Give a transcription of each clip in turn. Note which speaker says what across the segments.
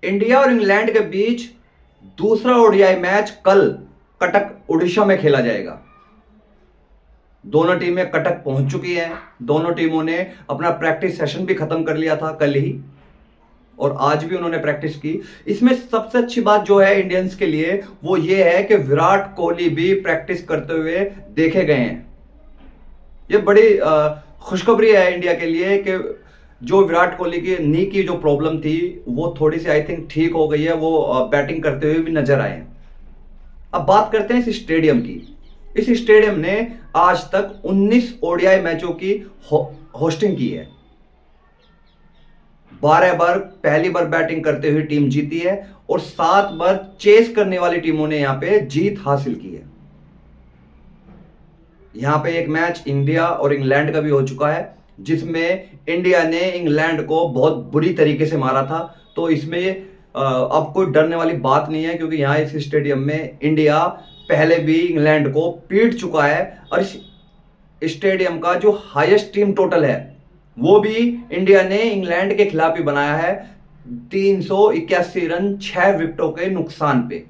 Speaker 1: India और England के बीच दूसरा ओडीआई मैच कल कटक उड़ीसा में खेला जाएगा। दोनों टीमें कटक पहुंच चुकी हैं। दोनों टीमों ने अपना प्रैक्टिस सेशन भी खत्म कर लिया था कल ही, और आज भी उन्होंने प्रैक्टिस की। इसमें सबसे अच्छी बात जो है इंडियंस के लिए वो ये है कि विराट कोहली भी प्रैक्टिस करते हुए देखे गए हैं। ये बड़ी खुशखबरी है इंडिया के लिए कि जो विराट कोहली की नी की जो प्रॉब्लम थी वो थोड़ी सी आई थिंक ठीक हो गई है। वो बैटिंग करते हुए भी नजर आए हैं। अब बात करते हैं इस स्टेडियम की। इस स्टेडियम ने आज तक 19 ओडीआई मैचों की होस्टिंग की है। 12 बार पहली बार बैटिंग करते हुए टीम जीती है और 7 बार चेस करने वाली टीमों ने यहां पे जीत हासिल की है। यहां पे एक मैच इंडिया और इंग्लैंड का भी हो चुका है जिसमें इंडिया ने इंग्लैंड को बहुत बुरी तरीके से मारा था। तो इसमें अब कोई डरने वाली बात नहीं है, क्योंकि यहां इस स्टेडियम में इंडिया पहले भी इंग्लैंड को पीट चुका है। और इस स्टेडियम का जो हाईएस्ट टीम टोटल है वो भी इंडिया ने इंग्लैंड के खिलाफ ही बनाया है, 381 रन 6 विकेटों के नुकसान पे।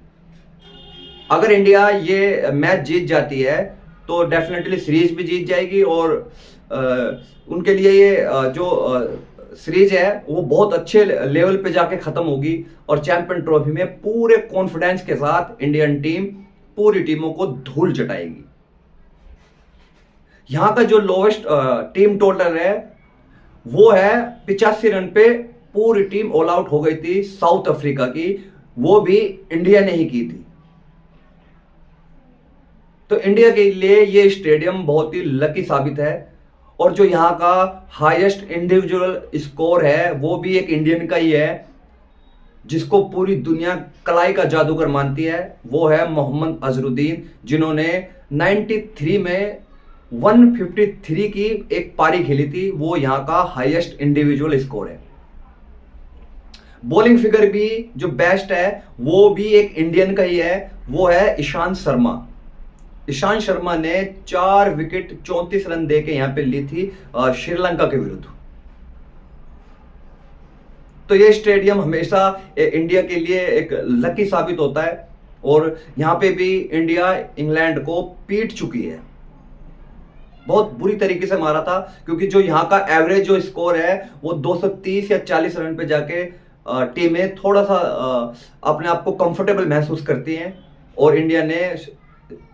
Speaker 1: अगर इंडिया ये मैच जीत जाती है तो डेफिनेटली सीरीज भी जीत जाएगी, और उनके लिए ये जो सीरीज है वो बहुत अच्छे लेवल पे जाके खत्म होगी, और चैंपियन ट्रॉफी में पूरे कॉन्फिडेंस के साथ इंडियन टीम पूरी टीमों को धूल चटाएगी। यहां का जो लोवेस्ट टीम टोटल है वो है 85 रन पे। पूरी टीम ऑल आउट हो गई थी साउथ अफ्रीका की, वो भी इंडिया ने ही की थी। तो इंडिया के लिए ये स्टेडियम बहुत ही लकी साबित है। और जो यहाँ का हाईएस्ट इंडिविजुअल स्कोर है वो भी एक इंडियन का ही है, जिसको पूरी दुनिया कलाई का जादूगर मानती है। वो है मोहम्मद अजरुद्दीन, जिन्होंने 93 में 153 की एक पारी खेली थी। वो यहाँ का हाईएस्ट इंडिविजुअल स्कोर है। बॉलिंग फिगर भी जो बेस्ट है वो भी एक इंडियन का ही है, वो है ईशांत शर्मा। ईशांत शर्मा ने 4 विकेट 34 रन देके यहां पे ली थी श्रीलंका के विरुद्ध। तो ये स्टेडियम हमेशा इंडिया के लिए एक लकी साबित होता है, और यहां पे भी इंडिया इंग्लैंड को पीट चुकी है। बहुत बुरी तरीके से मारा था, क्योंकि जो यहां का एवरेज जो स्कोर है वो 230 या 40 रन पे जाके टीमें थोड़ा सा अपने आप को कंफर्टेबल महसूस करती हैं, और इंडिया ने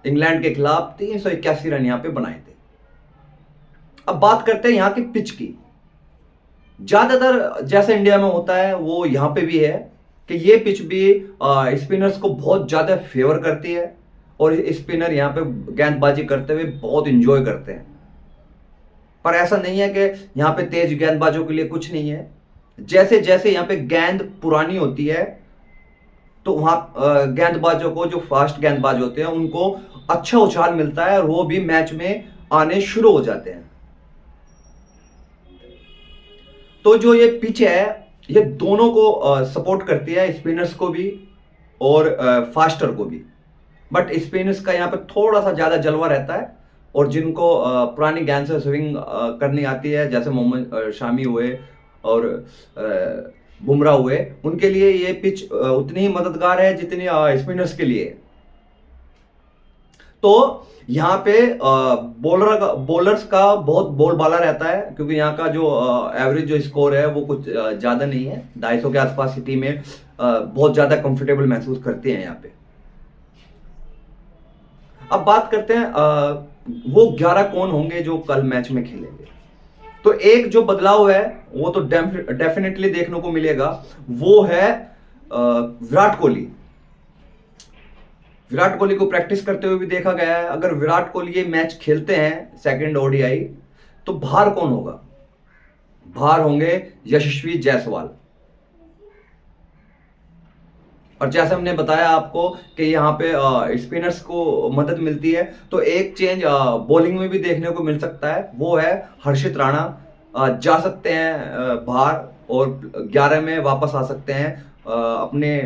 Speaker 1: इंग्लैंड के खिलाफ 381 रन यहां पे बनाए थे। अब बात करते हैं यहां की पिच की। ज्यादातर जैसे इंडिया में होता है वो यहां पे भी है कि ये पिच भी स्पिनर्स को बहुत ज्यादा फेवर करती है, और स्पिनर यहां पे गेंदबाजी करते हुए बहुत इंजॉय करते हैं। पर ऐसा नहीं है कि यहां पे तेज गेंदबाजों के लिए कुछ नहीं है। जैसे जैसे यहां पे गेंद पुरानी होती है तो वहां गेंदबाजों को, जो फास्ट गेंदबाज होते हैं, उनको अच्छा उछाल मिलता है और वो भी मैच में आने शुरू हो जाते हैं। तो जो ये पिच है ये दोनों को सपोर्ट करती है, स्पिनर्स को भी और फास्टर को भी। बट स्पिनर्स का यहाँ पे थोड़ा सा ज्यादा जलवा रहता है, और जिनको पुरानी गेंद से स्विंग करनी आती है, जैसे मोहम्मद शामी हुए और बुमराह हुए, उनके लिए ये पिच उतनी ही मददगार है जितनी स्पिनर्स के लिए। तो यहाँ पे बॉलर्स का बहुत बोलबाला रहता है, क्योंकि यहाँ का जो एवरेज जो स्कोर है वो कुछ ज्यादा नहीं है। 250 के आसपास की टीमें बहुत ज्यादा कंफर्टेबल महसूस करती हैं यहाँ पे। अब बात करते हैं वो 11 कौन होंगे जो कल मैच में खेलेंगे। तो एक जो बदलाव है वो तो डेफिनेटली देखने को मिलेगा, वो है विराट कोहली। विराट कोहली को प्रैक्टिस करते हुए भी देखा गया है। अगर विराट कोहली ये मैच खेलते हैं सेकंड ओडीआई, तो बाहर कौन होगा? बाहर होंगे यशस्वी जायसवाल। और जैसे हमने बताया आपको कि यहाँ पे स्पिनर्स को मदद मिलती है, तो एक चेंज बॉलिंग में भी देखने को मिल सकता है, वो है हर्षित राणा जा सकते हैं बाहर, और 11 में वापस आ सकते हैं। अपने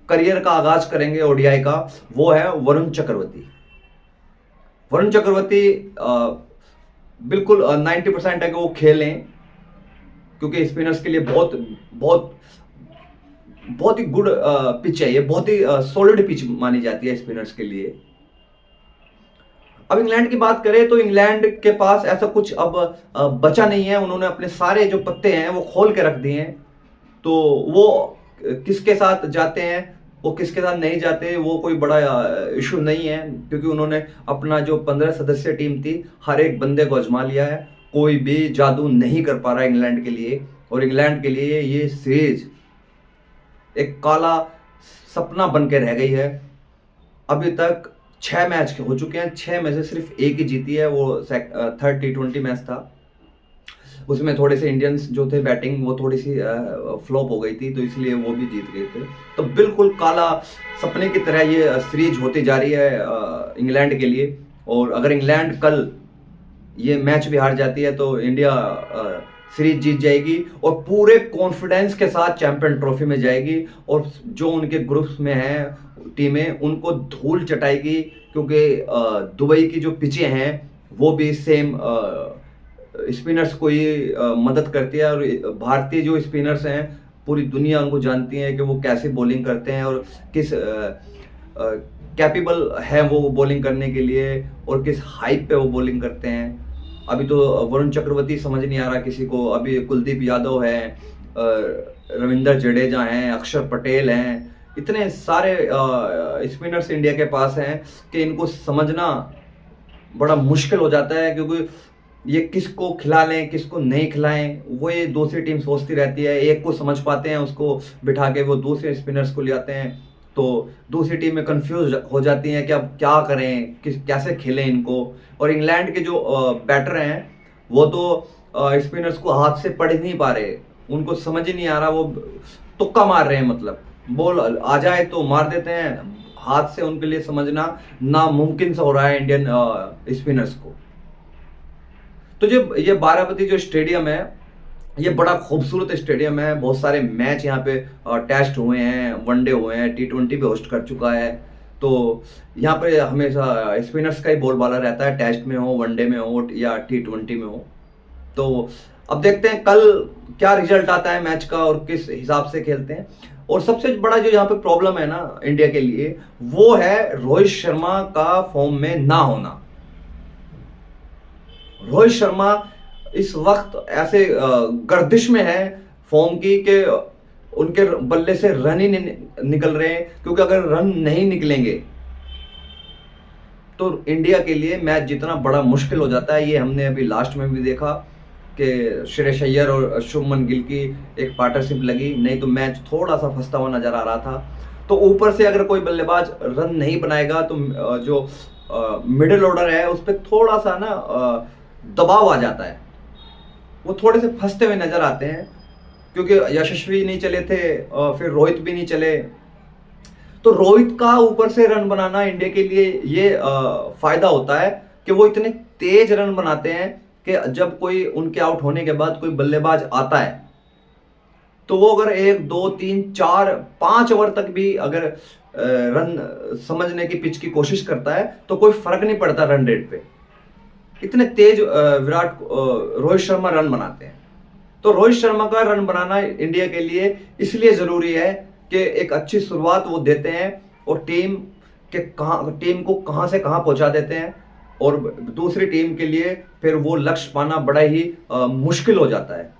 Speaker 1: करियर का आगाज करेंगे ओडीआई का, वो है वरुण चक्रवर्ती। वरुण चक्रवर्ती बिल्कुल 90% है कि वो खेलें, क्योंकि स्पिनर्स के लिए बहुत बहुत बहुत ही गुड पिच है, ये बहुत ही सॉलिड पिच मानी जाती है स्पिनर्स के लिए। अब इंग्लैंड की बात करें तो इंग्लैंड के पास ऐसा कुछ अब बचा नहीं है। उन्होंने अपने सारे जो पत्ते हैं वो खोल के रख दिए हैं। तो वो किसके साथ जाते हैं, वो किसके साथ नहीं जाते, वो कोई बड़ा इशू नहीं है, क्योंकि उन्होंने अपना जो 15 सदस्य टीम थी हर एक बंदे को आजमा लिया है। कोई भी जादू नहीं कर पा रहा इंग्लैंड के लिए। और इंग्लैंड के लिए ये सीरीज एक काला सपना बन के रह गई है। अभी तक 6 मैच हो चुके हैं, 6 में से सिर्फ एक ही जीती है, वो थर्ड T20 मैच था। उसमें थोड़े से इंडियंस जो थे बैटिंग वो थोड़ी सी फ्लॉप हो गई थी, तो इसलिए वो भी जीत गए थे। तो बिल्कुल काला सपने की तरह ये सीरीज होती जा रही है इंग्लैंड के लिए। और अगर इंग्लैंड कल ये मैच भी हार जाती है तो इंडिया सीरीज जीत जाएगी और पूरे कॉन्फिडेंस के साथ चैंपियन ट्रॉफी में जाएगी। और जो उनके ग्रुप्स में है टीमें उनको धूल चटाएगी, क्योंकि दुबई की जो पिचें हैं वो भी सेम स्पिनर्स को ही मदद करती है। और भारतीय जो स्पिनर्स हैं पूरी दुनिया उनको जानती है कि वो कैसे बॉलिंग करते हैं और किस कैपेबल है वो बॉलिंग करने के लिए और किस हाइप पे वो बॉलिंग करते हैं। अभी तो वरुण चक्रवर्ती समझ नहीं आ रहा किसी को, अभी कुलदीप यादव है, रविंद्र जडेजा हैं, अक्षर पटेल हैं, इतने सारे स्पिनर्स इंडिया के पास हैं कि इनको समझना बड़ा मुश्किल हो जाता है, क्योंकि ये किसको खिला लें किसको नहीं खिलाएं वो ये दूसरी टीम सोचती रहती है। एक को समझ पाते हैं उसको बिठा के वो दूसरे स्पिनर्स को ले आते हैं, तो दूसरी टीम में कंफ्यूज हो जाती है कि अब क्या करें, कैसे खेलें इनको। और इंग्लैंड के जो बैटर हैं वो तो स्पिनर्स को हाथ से पढ़ ही नहीं पा रहे, उनको समझ ही नहीं आ रहा, वो तुक्का मार रहे हैं, मतलब बॉल आ जाए तो मार देते हैं, हाथ से उनके लिए समझना नामुमकिन सा हो रहा है इंडियन स्पिनर्स को। तो जो ये बाराबती जो स्टेडियम है ये बड़ा खूबसूरत स्टेडियम है। बहुत सारे मैच यहाँ पे टेस्ट हुए हैं, वनडे हुए हैं, T20 भी होस्ट कर चुका है। तो यहाँ पे हमेशा स्पिनर्स का ही बोलबाला रहता है, टेस्ट में हो, वनडे में हो या T20 में हो। तो अब देखते हैं कल क्या रिजल्ट आता है मैच का और किस हिसाब से खेलते हैं। और सबसे बड़ा जो यहाँ पे प्रॉब्लम है ना इंडिया के लिए वो है रोहित शर्मा का फॉर्म में ना होना। रोहित शर्मा इस वक्त ऐसे गर्दिश में है फॉर्म की कि उनके बल्ले से रन ही नहीं निकल रहे हैं, क्योंकि अगर रन नहीं निकलेंगे तो इंडिया के लिए मैच जीतना बड़ा मुश्किल हो जाता है। ये हमने अभी लास्ट में भी देखा कि श्रेयस अय्यर और शुभमन गिल की एक पार्टनरशिप लगी, नहीं तो मैच थोड़ा सा फंसता हुआ नजर आ रहा था। तो ऊपर से अगर कोई बल्लेबाज रन नहीं बनाएगा तो जो मिडिल ऑर्डर है उस पर थोड़ा सा ना दबाव आ जाता है, वो थोड़े से फंसते हुए नजर आते हैं, क्योंकि यशस्वी नहीं चले थे फिर रोहित भी नहीं चले। तो रोहित का ऊपर से रन बनाना इंडिया के लिए ये फायदा होता है कि वो इतने तेज रन बनाते हैं कि जब कोई उनके आउट होने के बाद कोई बल्लेबाज आता है तो वो अगर 1 2 3 4 5 ओवर तक भी अगर रन समझने की पिच की कोशिश करता है तो कोई फर्क नहीं पड़ता रन रेट पे। इतने तेज रोहित शर्मा रन बनाते हैं। तो रोहित शर्मा का रन बनाना इंडिया के लिए इसलिए जरूरी है कि एक अच्छी शुरुआत वो देते हैं और टीम को कहां से कहां पहुंचा देते हैं, और दूसरी टीम के लिए फिर वो लक्ष्य पाना बड़ा ही मुश्किल हो जाता है।